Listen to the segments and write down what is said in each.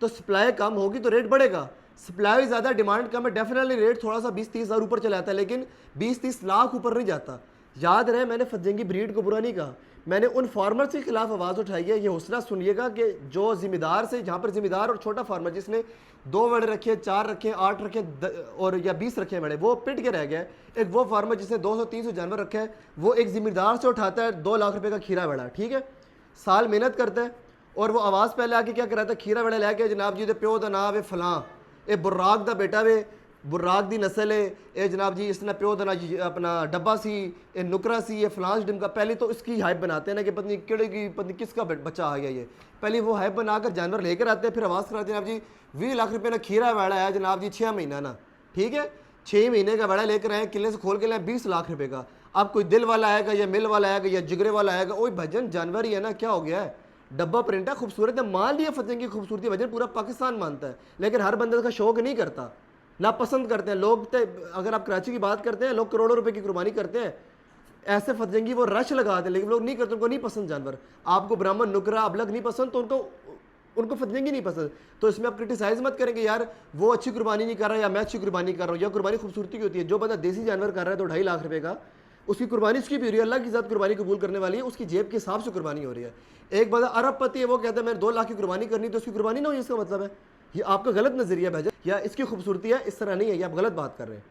تو سپلائی کم ہوگی تو ریٹ بڑھے گا. سپلائی زیادہ ڈیمانڈ کم ہے, ڈیفینیٹلی ریٹ تھوڑا سا 20-30 ہزار اوپر چلا جاتا ہے, لیکن 20-30 لاکھ اوپر نہیں جاتا. یاد رہے میں نے فتزنگی بریڈ کو برا نہیں کہا, میں نے ان فارمرز کے خلاف آواز اٹھائی ہے. یہ حوصلہ سنیے گا کہ جو ذمہ دار سے, جہاں پر ذمہ دار اور چھوٹا فارمر جس نے 2 وڑے رکھے, 4 رکھے, 8 رکھے اور یا 20 رکھے وڑے, وہ پٹ کے رہ گیا ہے. ایک وہ فارمر جس نے 200-300 جانور رکھے ہے, وہ ایک ذمہ دار سے اٹھاتا ہے 2 لاکھ روپے کا کھیرا وڑا, ٹھیک ہے, سال محنت کرتا ہے, اور وہ آواز پہلے آ کے کیا کراتا ہے, کھیرا وڑا لے کے جناب جی دے پیو دا نام ہے فلاں, اے براق دا بیٹا وے, براق دی نسل ہے, اے جناب جی اس نے پیو دا اپنا ڈبا سی, اے نکرا سی, یہ فلاں ڈم کا. پہلے تو اس کی ہائپ بناتے ہیں نا کہ پتنی کیڑے کی, پتنی کس کا بچہ آ گیا, یہ پہلے وہ ہائپ بنا کر جانور لے کر آتے ہیں, پھر آواز کراتے ہیں جناب جی 20 لاکھ روپے نا کھیرا وڑا ہے جناب جی 6 مہینہ نا, ٹھیک ہے, 6 مہینے کا وڑا لے کر آئے, قلعے سے کھول کے لائیں 20 لاکھ روپے کا. اب کوئی دل والا آئے گا یا مل والا آئے گا یا جگرے والا آئے گا, اوہ بھجن جانور ہی ہے نا, کیا ہو گیا ہے, ڈبا پرنٹ ہے, خوبصورت ہے, مان لیا فتنگ کی خوبصورتی, بھجن پورا پاکستان مانتا ہے, لیکن ہر بندے کا شوق نہیں کرتا, ناپسند کرتے ہیں لوگ. اگر آپ کراچی کی بات کرتے ہیں, لوگ کروڑوں روپے کی قربانی کرتے ہیں, ایسے فتنگی وہ رش لگاتے ہیں, لیکن لوگ نہیں کرتے, ان کو نہیں پسند جانور. آپ کو برہمن نکرا ابلگ نہیں پسند تو ان کو فتنگی نہیں پسند. تو اس میں آپ کرٹیسائز مت کریں کہ یار وہ اچھی قربانی نہیں کر رہا یا میں اچھی قربانی کر رہا ہوں. یا قربانی خوبصورتی کی ہوتی ہے, جو بندہ دیسی جانور کر رہا ہے تو 2.5 لاکھ روپے کا, اس کی قربانی اس کی بھی ہو رہی ہے, اللہ کی ذات قربانی قبول کرنے والی ہے, اس کی جیب کے حساب سے قربانی ہو رہی ہے. ایک بندہ ارب پتی ہے, وہ کہتا ہے میں 2 لاکھ کی قربانی کرنی, تو اس کی قربانی نہ ہوئی, اس کا مطلب ہے یہ آپ کا غلط نظریہ بھیجا, یا اس کی خوبصورتی ہے, اس طرح نہیں ہے, یہ آپ غلط بات کر رہے ہیں.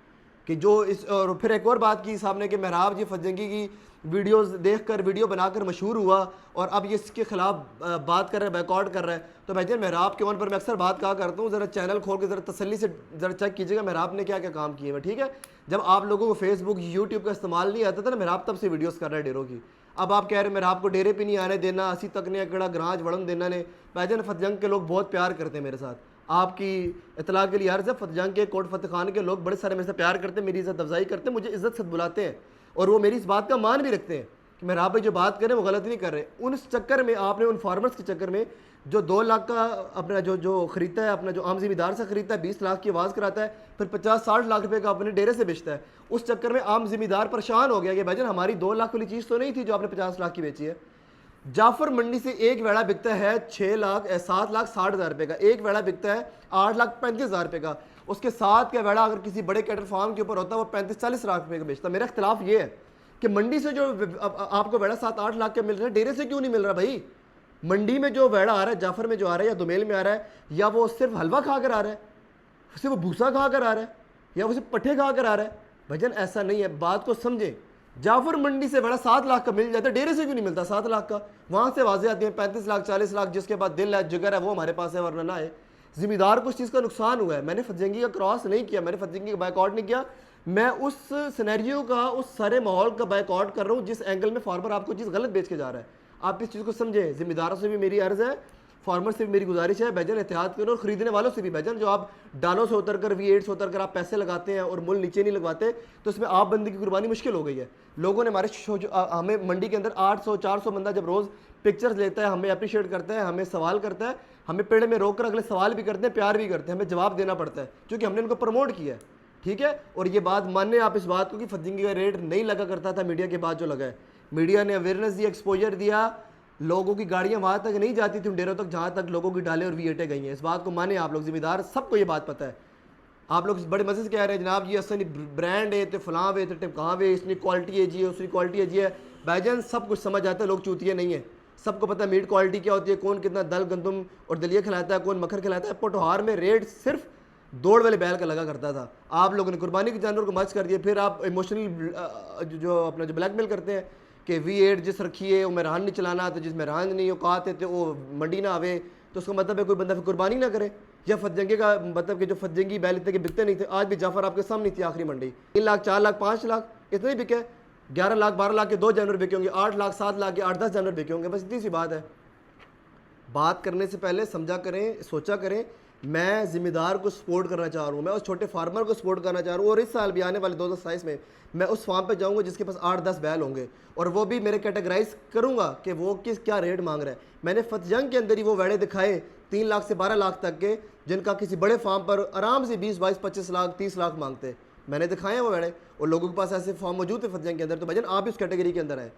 کہ جو اس, اور پھر ایک اور بات کی صاحب نے کہ محراب جی فتنگی کی ویڈیوز دیکھ کر, ویڈیو بنا کر مشہور ہوا, اور اب یہ اس کے خلاف بات کر رہا ہے, بیکاٹ کر رہا ہے. تو بھائی جان محراب کے ون پر میں اکثر بات کہا کرتا ہوں, ذرا چینل کھول کے ذرا تسلی سے ذرا چیک کیجیے گا محراب نے کیا کیا کام کیے ہیں, ٹھیک ہے. جب آپ لوگوں کو فیس بک یوٹیوب کا استعمال نہیں آتا تھا نا, محراب تب سے ویڈیوز کر رہا ہے ڈیروں کی. اب آپ کہہ رہے ہیں محراب کو ڈیرے پہ نہیں آنے دینا, اسی تک نے اکڑا گراج وڑن دینا نے. بھائی جان فتجنگ کے لوگ بہت پیار کرتے ہیں میرے ساتھ, آپ کی اطلاع کے لیے عرض ہے, فتجنگ کے کوٹ فتح خان کے لوگ بڑے سارے میرے سے پیار کرتے ہیں, میری عزت افزائی کرتے ہیں, مجھے عزت سے بلاتے ہیں, اور وہ میری اس بات کا مان بھی رکھتے ہیں کہ محراب بھائی جو بات کریں وہ غلط نہیں کر رہے. ان چکر میں آپ نے ان فارمرز کے چکر میں جو 2 لاکھ کا اپنا جو خریدتا ہے, اپنا جو عام ذمہ دار سے خریدتا ہے, 20 لاکھ کی آواز کراتا ہے, پھر 50-60 لاکھ روپے کا اپنے ڈیرے سے بیچتا ہے, اس چکر میں عام ذمہ دار پریشان ہو گیا کہ بھائی جان ہماری 2 لاکھ والی چیز تو نہیں تھی جو آپ نے 50 لاکھ کی بیچی ہے. جعفر منڈی سے ایک ویڑا بکتا ہے 7,60,000 روپے کا, ایک ویڑا بکتا ہے 8,35,000 روپے کا. اس کے ساتھ کا ویڑا اگر کسی بڑے کیٹل فارم کے اوپر ہوتا ہے وہ 35-40 لاکھ روپے کا بیچتا ہے. میرا اختلاف یہ ہے کہ منڈی سے جو آپ کو ویڑا 7-8 لاکھ کا مل رہا ہے, ڈیرے سے کیوں نہیں مل رہا بھائی. منڈی میں جو ویڑا آ رہا ہے, جعفر میں جو آ رہا ہے یا دومیل میں آ رہا ہے, یا وہ صرف حلوہ کھا کر آ رہا ہے, صرف وہ بھوسا کھا کر آ رہا ہے, یا وہ صرف پٹھے کھا کر آ رہا ہے. بھجن ایسا نہیں ہے, بات کو سمجھیں. جعفر منڈی سے ویڑا 7 لاکھ کا مل جاتا ہے, ڈیرے سے کیوں نہیں ملتا 7 لاکھ کا. وہاں سے واضح آتی ہیں 35 لاکھ 40 لاکھ, جس کے بعد دل ہے جگر ہے وہ ہمارے پاس ہے, ورنہ نہ ہے. ذمہ دار کو اس چیز کا نقصان ہوا ہے. میں نے فتجنگی کا کراس نہیں کیا, میں نے فتجنگی کا بائیک آؤٹ نہیں کیا, میں اس سینیریو کا, اس سارے ماحول کا بائیک آؤٹ کر رہا ہوں جس اینگل میں فارمر آپ کو چیز غلط بیچ کے جا رہا ہے. آپ اس چیز کو سمجھیں. ذمہ داروں سے بھی میری عرض ہے, فارمر سے بھی میری گزارش ہے, بھجن احتیاط کرو, اور خریدنے والوں سے بھی بھجن, جو آپ ڈالوں سے اتر کر V8 سے اتر کر آپ پیسے لگاتے ہیں اور مل نیچے نہیں لگواتے, تو اس میں آپ بندے کی قربانی مشکل ہو گئی ہے. لوگوں نے ہمیں منڈی کے اندر 800-400 بندہ جب روز پکچرز لیتا ہے, ہمیں اپریشیٹ کرتا ہے, ہمیں سوال کرتا ہے, ہمیں پیڑ میں روک کر اگلے سوال بھی کرتے ہیں, پیار بھی کرتے ہیں, ہمیں جواب دینا پڑتا ہے کیونکہ ہم نے ان کو پروموٹ کیا ہے, ٹھیک ہے. اور یہ بات ماننے آپ اس بات کو کہ فتنگی کا ریٹ نہیں لگا کرتا تھا میڈیا کے بعد جو لگا ہے. میڈیا نے اویئرنیس دی, ایکسپوجر دیا, لوگوں کی گاڑیاں وہاں تک نہیں جاتی تھیں ڈیروں تک جہاں تک لوگوں کی ڈالیں اور V8 گئی ہیں. اس بات کو مانیں آپ لوگ, ذمہ دار سب کو یہ بات پتہ ہے. آپ لوگ بڑے مزے سے کہہ رہے ہیں جناب جی اصل برانڈ ہے تو فلاں وے تو کہاں وے, اس نے کوالٹی ہے جی, اس کی کوالٹی ہے جی ہے. بھائی جان سب کچھ سمجھ آتا ہے, لوگ چوتیے نہیں ہیں, سب کو پتہ ہے میٹ کوالٹی کیا ہوتی ہے, کون کتنا دل گندم اور دلیہ کھلاتا ہے, کون مکھن کھلاتا ہے. پوٹھوہار میں ریٹ صرف دوڑ والے بیل کا لگا کرتا تھا, آپ لوگوں نے قربانی کے جانور کو مچ کر دیا. پھر آپ ایموشنل جو اپنا جو بلیک میل کرتے ہیں کہ V8 جس رکھی ہے وہ مہران نہیں چلانا, تو جس مہران نہیں اوقات ہے تو وہ منڈی نہ آوے, تو اس کا مطلب ہے کوئی بندہ پھر قربانی نہ کرے. یا فتجنگی کا مطلب کہ جو فتجنگی بیل اتنے کے بکتے نہیں تھے, آج بھی جعفر آپ کے سامنے تھی آخری منڈی 3 لاکھ 4 لاکھ 5 لاکھ اتنے ہی بکے, 11 لاکھ 12 لاکھ کے 2 جانور بکے ہوں گے, 8 لاکھ 7 لاکھ کے 8-10 جانور بکے ہوں گے. بس اتنی سی بات ہے. بات کرنے سے پہلے سمجھا کریں, سوچا کریں. میں ذمہ دار کو سپورٹ کرنا چاہ رہا ہوں, میں اس چھوٹے فارمر کو سپورٹ کرنا چاہ رہا ہوں, اور اس سال بھی آنے والے 2027 میں میں اس فارم پہ جاؤں گا جس کے پاس 8-10 بیل ہوں گے, اور وہ بھی میرے کیٹیگرائز کروں گا کہ وہ کیا ریٹ مانگ رہا ہے. میں نے فتجنگ کے اندر ہی وہ ویڑے دکھائے 3 لاکھ سے 12 لاکھ تک کے, جن کا کسی بڑے فارم پر آرام سے 20-22-25 لاکھ 30 لاکھ مانگتے. میں نے دکھائے ہیں وہ ویڑے, اور لوگوں کے پاس ایسے فارم موجود ہے فتجنگ کے اندر. تو بھائی جان آپ اس کیٹیگری کے اندر ہیں.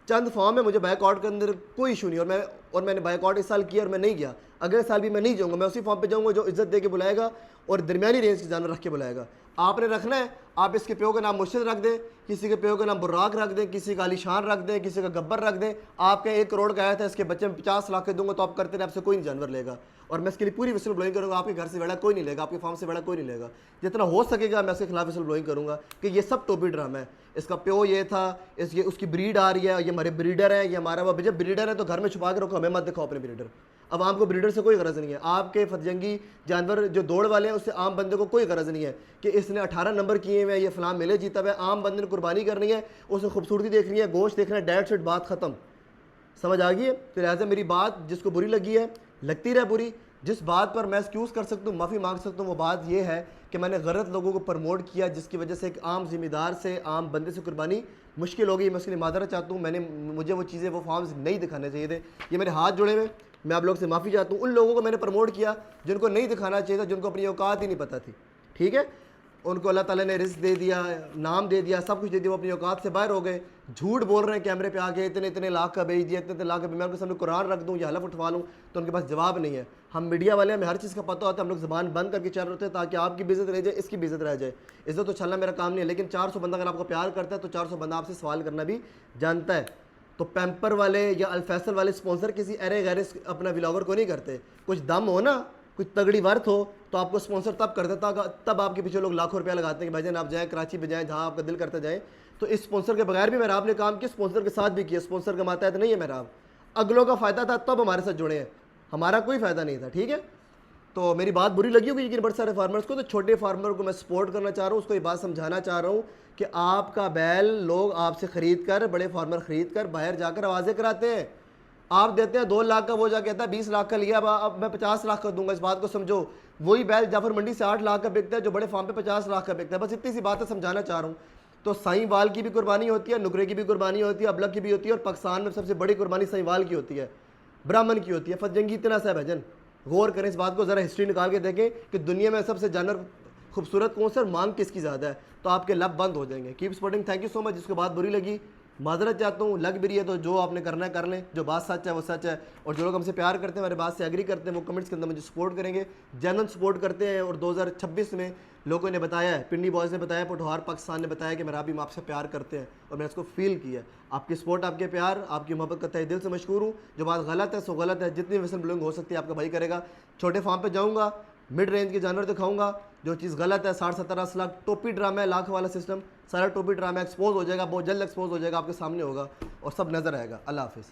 چند فارم ہے, مجھے بائک آؤٹ کے اندر کوئی ایشو نہیں, اور میں نے بائک آؤٹ اس سال کیا اور میں نہیں گیا, اگلے سال بھی میں نہیں جاؤں گا, میں اسی فارم پہ جاؤں گا جو عزت دے کے بلائے گا اور درمیانی رینج کی جانور رکھ کے بلائے گا. آپ نے رکھنا ہے, آپ اس کے پیو کا نام مرشد رکھ دیں, کسی کے پیو کا نام براق رکھ دیں, کسی کا علی شان رکھ دیں, کسی کا گبر رکھ دیں. آپ کے 1 کروڑ کا آیا تھا, اس کے بچے میں 50 لاکھ کے دوں گا تو آپ کرتے رہے, آپ سے کوئی نہیں جانور لے گا, اور میں اس کے لیے پوری وسل بلوئنگ کروں گا. آپ کے گھر سے بڑا کوئی نہیں لے گا, آپ کے فارم سے بڑا کوئی نہیں لے گا, جتنا ہو سکے گا میں اس کے خلاف وسل بلوئنگ کروں گا کہ یہ سب ٹوپی ڈرامہ ہے. اس کا پیو یہ تھا, اس کی بریڈ آ رہی ہے, یہ ہمارے بریڈر ہیں, یہ ہمارا وہ. جب بریڈر ہے تو گھر میں چھپا کے رکھو, ہمیں مت دکھاؤ اپنے بریڈر. عوام کو بریڈر سے کوئی غرض نہیں ہے. آپ کے فتح جانور جو دوڑ والے ہیں اس سے عام بندے کو کوئی غرض نہیں ہے کہ اس نے 18 نمبر کیے ہوئے ہیں, یہ فلاں میلے جیتا ہوا ہے. عام بندے نے قربانی کرنی ہے, اس نے خوبصورتی دیکھنی ہے, گوشت دیکھنا ہے, ڈیٹ شیٹ, بات ختم. سمجھ آ گئی ہے؟ تو لہٰذا میری بات جس کو بری لگی ہے لگتی رہے بری. جس بات پر میں ایکسکیوز کر سکتا ہوں, معافی مانگ سکتا ہوں, وہ بات یہ ہے کہ میں نے غلط لوگوں کو پروموٹ کیا, جس کی وجہ سے ایک عام ذمہ دار سے, عام بندے سے قربانی مشکل ہو گئی. میں اس کے لیے معذرت چاہتا ہوں. مجھے وہ چیزیں, وہ فارمز نہیں دکھانے چاہیے تھے. یہ میرے ہاتھ جڑے ہوئے, میں آپ لوگ سے معافی چاہتا ہوں. ان لوگوں کو میں نے پروموٹ کیا جن کو نہیں دکھانا چاہیے تھا, جن کو اپنی اوقات ہی نہیں پتہ تھی. ٹھیک ہے, ان کو اللہ تعالیٰ نے رزق دے دیا, نام دے دیا, سب کچھ دے دیا, وہ اپنی اوقات سے باہر ہو گئے, جھوٹ بول رہے ہیں کیمرے پہ آ کے, اتنے لاکھ کا بھیج دیا, اتنے لاکھ کا. میں ان کے سامنے قرآن رکھ دوں یا حلف اٹھوا لوں تو ان کے پاس جواب نہیں ہے. ہم میڈیا والے, ہمیں ہر چیز کا پتہ ہوتا ہے, ہم لوگ زبان بند کر کے چل رہے ہوتے ہیں تاکہ آپ کی بھی عزت رہ جائے, اس کی بھی عزت رہ جائے. عزت تو چھلنا میرا کام نہیں ہے, لیکن 400 بندہ اگر آپ کو پیار کرتا ہے تو 400 بندہ آپ سے سوال کرنا بھی جانتا ہے. تو پیمپر والے یا الفیصل والے اسپانسر کسی ارے غیر اپنا ولاگر کو نہیں کرتے. کچھ دم ہو نا, کچھ تگڑی ورتھ ہو تو آپ کو اسپانسر تب کر دیتا, تب آپ کے پیچھے لوگ لاکھوں روپیہ لگاتے ہیں کہ بھائی جان آپ جائیں کراچی پہ جائیں, جہاں آپ کا دل کرتا جائیں. تو اس اسپانسر کے بغیر بھی میرا آپ نے کام کیا, اسپانسر کے ساتھ بھی کیا. اسپانسر کا ماتحت نہیں ہے میرا آپ, اگلوں کا فائدہ تھا تب ہمارے ساتھ جڑے ہیں, ہمارا کوئی فائدہ نہیں تھا. ٹھیک ہے, تو میری بات بری لگی ہوگی لیکن بڑے سارے فارمرز کو, تو چھوٹے فارمر کو میں سپورٹ کرنا چاہ رہا ہوں, اس کو یہ بات سمجھانا چاہ رہا ہوں کہ آپ کا بیل لوگ آپ سے خرید کر, بڑے فارمر خرید کر باہر جا کر آوازیں کراتے ہیں. آپ دیتے ہیں 2 لاکھ کا, وہ جا کہتا ہے 20 لاکھ کا لیا, اب میں 50 لاکھ کا دوں گا. اس بات کو سمجھو. وہی بیل جعفر منڈی سے 8 لاکھ کا بکتا ہے جو بڑے فارم پہ 50 لاکھ کا بکتا ہے. بس اتنی سی بات ہے, سمجھانا چاہ رہا ہوں. تو سائیں وال کی بھی قربانی ہوتی ہے, نگرے کی بھی قربانی ہوتی ہے, ابلک کی بھی ہوتی ہے, اور پاکستان میں سب سے بڑی قربانی سائیں وال کی ہوتی ہے, برہمن کی ہوتی ہے. فتح جنگی اتنا سا ہے بھجن, غور کریں اس بات کو, ذرا ہسٹری نکال کے دیکھیں کہ دنیا میں سب سے جانور خوبصورت کون سے اور مانگ کس کی زیادہ ہے, تو آپ کے لب بند ہو جائیں گے. Keep supporting, thank you so much. جس کو بات بری لگی معذرت چاہتا ہوں, لگ بھی رہی ہے تو جو آپ نے کرنا ہے کر لیں, جو بات سچ ہے وہ سچ ہے. اور جو لوگ ہم سے پیار کرتے ہیں, ہمارے بات سے ایگری کرتے ہیں, وہ کمنٹس کے اندر مجھے سپورٹ کریں گے, جنرل سپورٹ کرتے ہیں. اور 2026 میں لوگوں نے بتایا ہے, پنڈی بوائز نے بتایا, پٹھوار پاکستان نے بتایا کہ میرا بھی آپ سے پیار کرتے ہیں, اور میں اس کو فیل کیا. آپ کی سپورٹ, آپ کے پیار, آپ کی محبت کا تہ دل سے مشکور ہوں. جو بات غلط ہے سو غلط ہے, جتنی وسل بلونگ ہو سکتی ہے آپ کا بھائی کرے گا. چھوٹے فارم پہ جاؤں گا, مڈ رینج کے جانور دکھاؤں گا. جو چیز غلط ہے 60-70 لاکھ ٹوپی ڈرامہ ہے, لاکھ والا سسٹم, سارا ٹوپی ڈرامہ ایکسپوز ہو جائے گا, بہت جلد ایکسپوز ہو جائے گا, آپ کے سامنے ہوگا اور سب نظر آئے گا. اللہ حافظ.